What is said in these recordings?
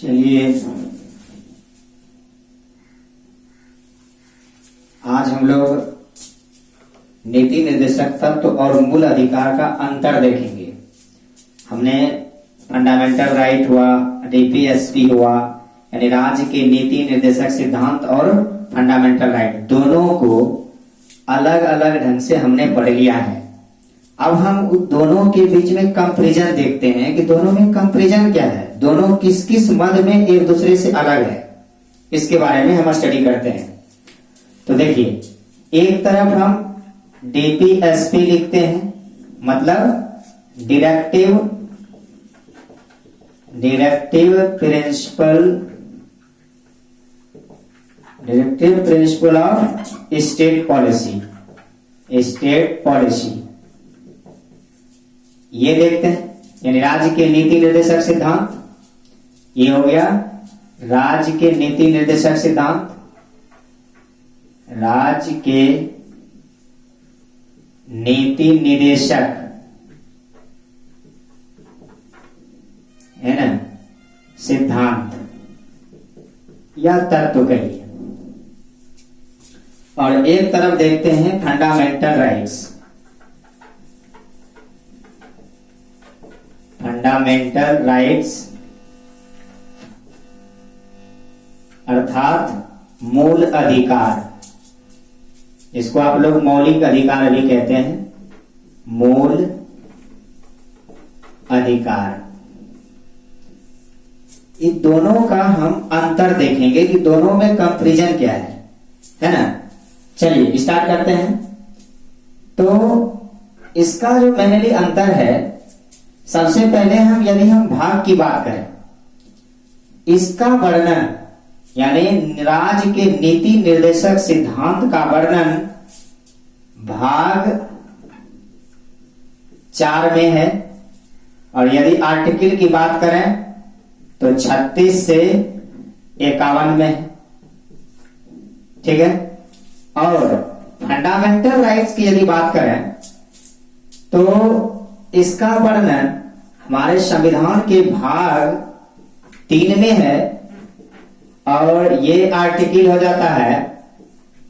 चलिए आज हम लोग नीति निर्देशक तत्व और मूल अधिकार का अंतर देखेंगे। हमने फंडामेंटल राइट हुआ, डीपीएसपी हुआ, यानी राज्य के नीति निर्देशक सिद्धांत और फंडामेंटल राइट दोनों को अलग अलग ढंग से हमने पढ़ लिया है। अब हम दोनों के बीच में कंपैरिजन देखते हैं कि दोनों में कंपैरिजन क्या है, दोनों किस किस मद में एक दूसरे से अलग है, इसके बारे में हम स्टडी करते हैं। तो देखिए, एक तरफ हम डीपीएसपी लिखते हैं, मतलब directive principle of state policy ये देखते हैं, यानी राज्य के नीति निर्देशक सिद्धांत। ये हो गया राज्य के नीति निर्देशक सिद्धांत, राज्य के नीति निर्देशक है ना सिद्धांत या तत्व कहिए। और एक तरफ देखते हैं फंडामेंटल राइट्स अर्थात मूल अधिकार, इसको आप लोग मौलिक अधिकार भी कहते हैं, मूल अधिकार। इन दोनों का हम अंतर देखेंगे कि दोनों में कंपैरिजन क्या है ना। चलिए स्टार्ट करते हैं। तो इसका जो मेनली अंतर है, सबसे पहले यदि हम भाग की बात करें, इसका वर्णन यानी राज्य के नीति निर्देशक सिद्धांत का वर्णन भाग 4 में है, और यदि आर्टिकल की बात करें तो 36 से 51 में है, ठीक है। और फंडामेंटल राइट्स की यदि बात करें तो इसका वर्णन हमारे संविधान के भाग 3 में है, और ये आर्टिकल हो जाता है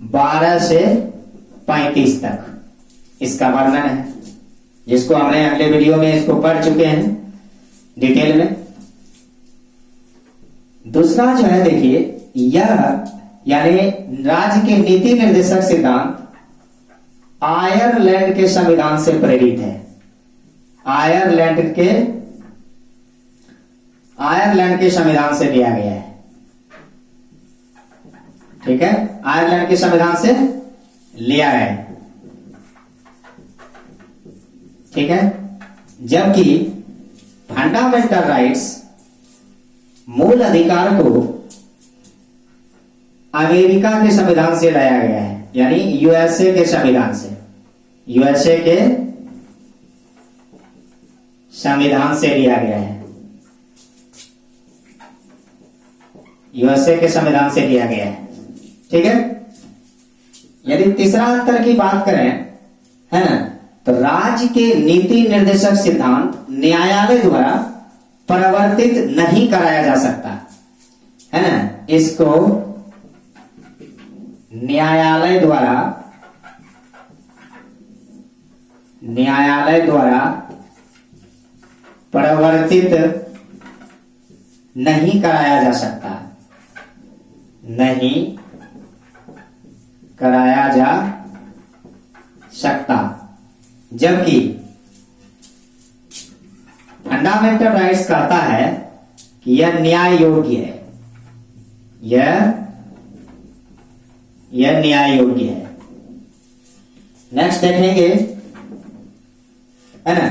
12 से 35 तक इसका वर्णन है, जिसको हमने अगले वीडियो में इसको पढ़ चुके हैं डिटेल में। दूसरा जो है देखिए, यह यानी राज्य के नीति निर्देशक सिद्धांत आयरलैंड के संविधान से प्रेरित है। आयरलैंड के संविधान से लिया गया है, ठीक है। आयरलैंड के संविधान से लिया है, ठीक है। जबकि फंडामेंटल राइट्स मूल अधिकार को अमेरिका के संविधान से लाया गया है, यानी यूएसए के संविधान से लिया गया है, यूएसए के संविधान से लिया गया है, ठीक है। यदि तीसरा अंतर की बात करें, है ना, तो राज्य के नीति निर्देशक सिद्धांत न्यायालय द्वारा परिवर्तित नहीं कराया जा सकता, है ना। इसको न्यायालय द्वारा परिवर्तित नहीं कराया जा सकता, जबकि फंडामेंटल राइट्स कहता है कि यह न्याय योग्य है, यह न्याय योग्य है। नेक्स्ट देखेंगे, है ना,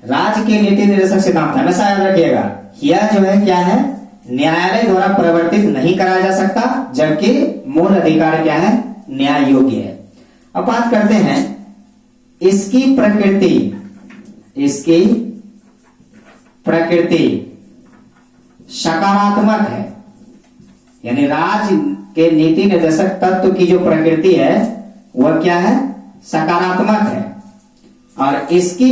राज्य के नीति निर्देशक सिद्धांत हमेशा याद रखिएगा, यह जो है क्या है, न्यायालय द्वारा परिवर्तित नहीं कराया जा सकता, जबकि मूल अधिकार क्या है, न्याय योग्य है। अब बात करते हैं इसकी प्रकृति सकारात्मक है, यानी राज्य के नीति निर्देशक तत्व की जो प्रकृति है वह क्या है, सकारात्मक है, और इसकी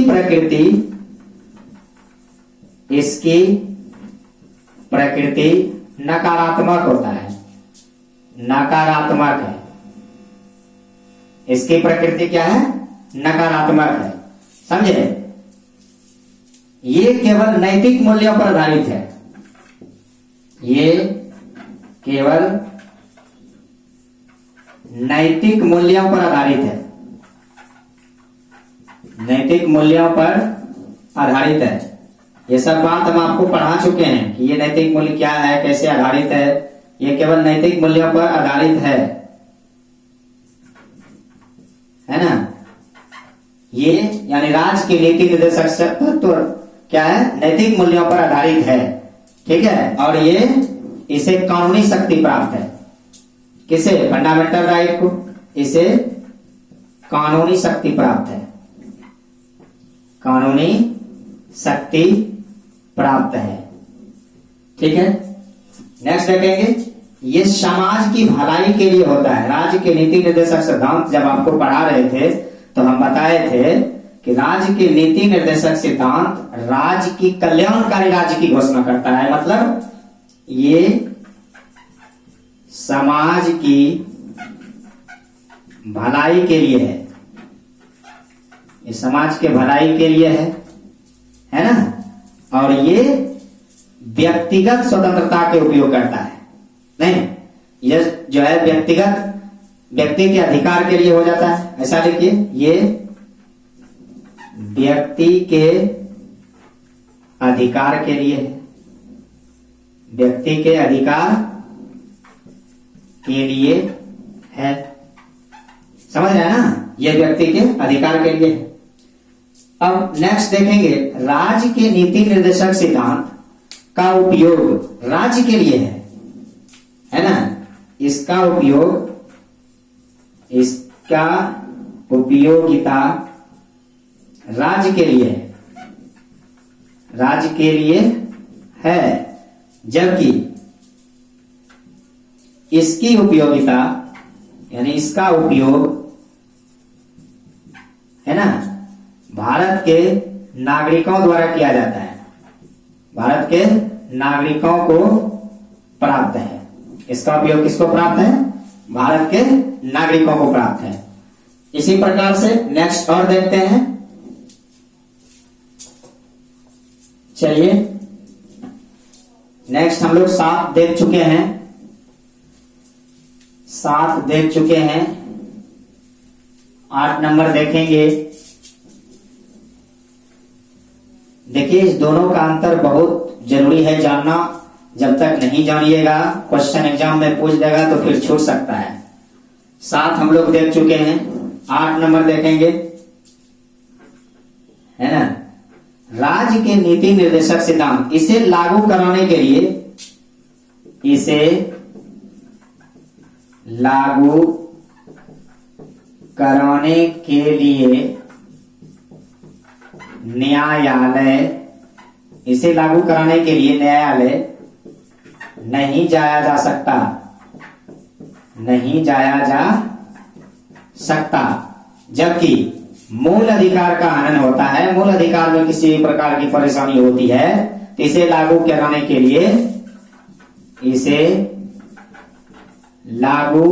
प्रकृति नकारात्मक होता है, नकारात्मक है। इसकी प्रकृति क्या है? नकारात्मक है। समझे? ये केवल नैतिक मूल्यों पर आधारित है, ये केवल नैतिक मूल्यों पर आधारित है, नैतिक मूल्यों पर आधारित है। ये सब बात हम आपको पढ़ा चुके हैं कि ये नैतिक मूल्य क्या है, कैसे आधारित है। ये केवल नैतिक मूल्यों पर आधारित है ना। ये यानी राज्य की नीति निर्देशक तत्व क्या है? नैतिक मूल्यों पर आधारित है। ठीक है, और ये इसे कानूनी शक्ति प्राप्त है। किसे? फंडामेंटल राइट को इसे कानूनी शक्ति प्राप्त है, कानूनी शक्ति प्राप्त है। ठीक है, नेक्स्ट देखेंगे। ये समाज की भलाई के लिए होता है। राज्य के नीति निर्देशक सिद्धांत जब आपको पढ़ा रहे थे तो हम बताए थे कि राज्य के नीति निर्देशक सिद्धांत राज्य की कल्याणकारी राज्य की घोषणा करता है। मतलब ये समाज की भलाई के लिए है, ये समाज के भलाई के लिए है ना। और ये व्यक्तिगत स्वतंत्रता के उपयोग करता है। नहीं, ये जो है व्यक्ति के अधिकार के लिए हो जाता है। ऐसा लिखिए, ये व्यक्ति के अधिकार के लिए है, व्यक्ति के अधिकार के लिए है। समझ रहे हैं ना, ये व्यक्ति के अधिकार के लिए है। अब नेक्स्ट देखेंगे, राज्य के नीति निर्देशक सिद्धांत का उपयोग राज्य के लिए है ना। इसका उपयोगिता राज्य के लिए है, राज्य के लिए है, जबकि इसकी उपयोगिता यानी इसका उपयोग है ना भारत के नागरिकों द्वारा किया जाता है, भारत के नागरिकों को प्राप्त है। इसका उपयोग किसको प्राप्त है? भारत के नागरिकों को प्राप्त है। इसी प्रकार से नेक्स्ट और देखते हैं। चलिए, नेक्स्ट हम लोग 7 देख चुके हैं, 7 देख चुके हैं। 8 नंबर देखेंगे। देखिए, इस दोनों का अंतर बहुत जरूरी है जानना। जब तक नहीं जानिएगा, क्वेश्चन एग्जाम में पूछ देगा तो फिर छूट सकता है। 7 हम लोग देख चुके हैं, 8 नंबर देखेंगे, है ना। राज्य के नीति निर्देशक सिद्धांत, इसे लागू कराने के लिए, इसे लागू कराने के लिए न्यायालय, इसे लागू कराने के लिए न्यायालय नहीं जाया जा सकता, नहीं जाया जा सकता। जबकि मूल अधिकार का हनन होता है, मूल अधिकार में किसी प्रकार की परेशानी होती है तो इसे लागू कराने के लिए, इसे लागू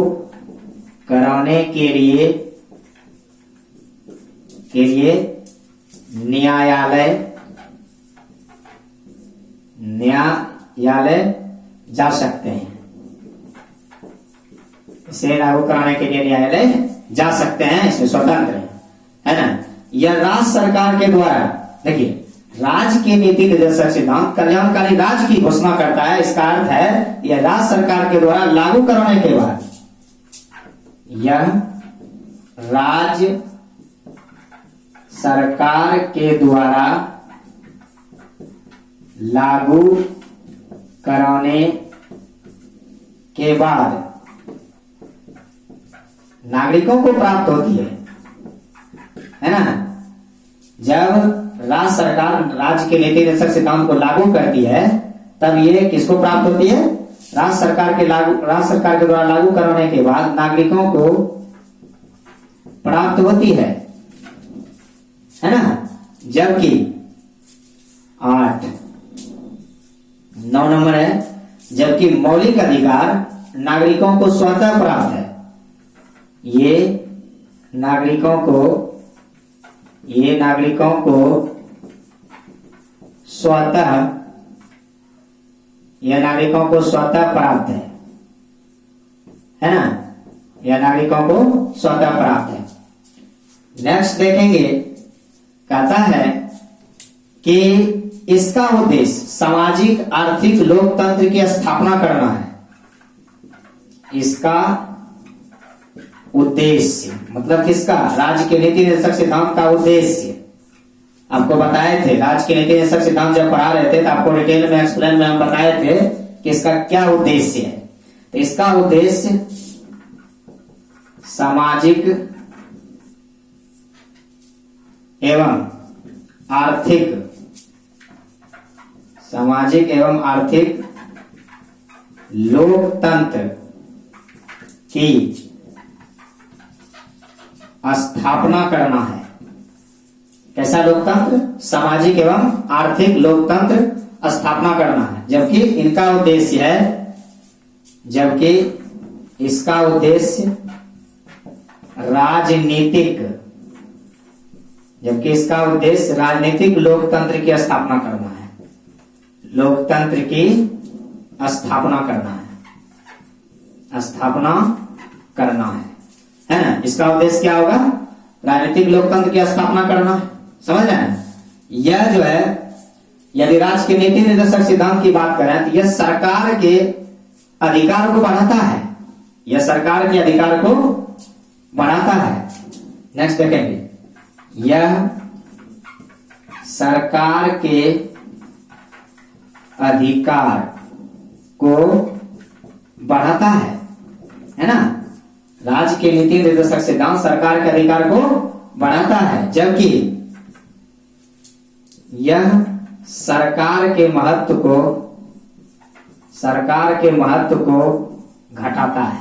कराने के लिए न्यायालय जा सकते हैं, इसे लागू कराने के लिए न्यायालय जा सकते हैं, इसमें स्वतंत्र है ना। यह राज्य सरकार के द्वारा, देखिए, राज्य की नीति निर्देशक सिद्धांत कल्याणकारी राज्य की घोषणा करता है। इसका अर्थ है यह राज्य सरकार के द्वारा लागू कराने के बाद, यह राज्य सरकार के द्वारा लागू कराने के बाद नागरिकों को प्राप्त होती है ना। जब राज्य सरकार राज्य के नीति निर्देशक सिद्धांत को लागू करती है तब ये किसको प्राप्त होती है? राज्य सरकार के द्वारा लागू कराने के बाद नागरिकों को प्राप्त होती है ना। जबकि 9 नंबर है, जबकि मौलिक अधिकार नागरिकों को स्वतः प्राप्त है। ये नागरिकों को स्वतः प्राप्त है ना, यह नागरिकों को स्वतः प्राप्त है। नेक्स्ट देखेंगे, कहता है कि इसका उद्देश्य सामाजिक आर्थिक लोकतंत्र की स्थापना करना है। इसका उद्देश्य मतलब किसका? राज्य के नीति निर्देशक सिद्धांत का उद्देश्य आपको बताए थे। राज्य के नीति निर्देशक सिद्धांत जब पढ़ा रहे थे तो आपको डिटेल में एक्सप्लेन में हम बताए थे कि इसका क्या उद्देश्य है। तो इसका उद्देश्य सामाजिक एवं आर्थिक लोकतंत्र की स्थापना करना है। कैसा लोकतंत्र? सामाजिक एवं आर्थिक लोकतंत्र स्थापना करना है। जबकि इसका उद्देश्य राजनीतिक लोकतंत्र की स्थापना करना है। लोकतंत्र की स्थापना करना है ना। इसका उद्देश्य क्या होगा? राजनीतिक लोकतंत्र की स्थापना करना है। समझ रहे हैं? यह जो है, यदि राज्य के नीति निर्देशक सिद्धांत की बात करें तो यह सरकार के अधिकार को बढ़ाता है। यह सरकार के अधिकार को बढ़ाता है। नेक्स्ट देखेंगे, यह सरकार के अधिकार को बढ़ाता है ना। राज्य के नीति निर्देशक सिद्धांत सरकार के अधिकार को बढ़ाता है, जबकि यह सरकार के महत्व को घटाता है।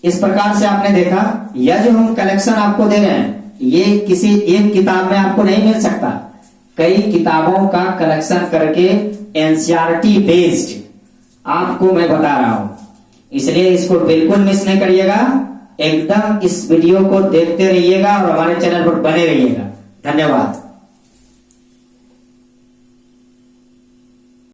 इस प्रकार से आपने देखा, यह जो हम कलेक्शन आपको दे रहे हैं ये किसी एक किताब में आपको नहीं मिल सकता। कई किताबों का कलेक्शन करके एनसीईआरटी बेस्ड आपको मैं बता रहा हूं, इसलिए इसको बिल्कुल मिस नहीं करिएगा। एकदम इस वीडियो को देखते रहिएगा और हमारे चैनल पर बने रहिएगा। धन्यवाद।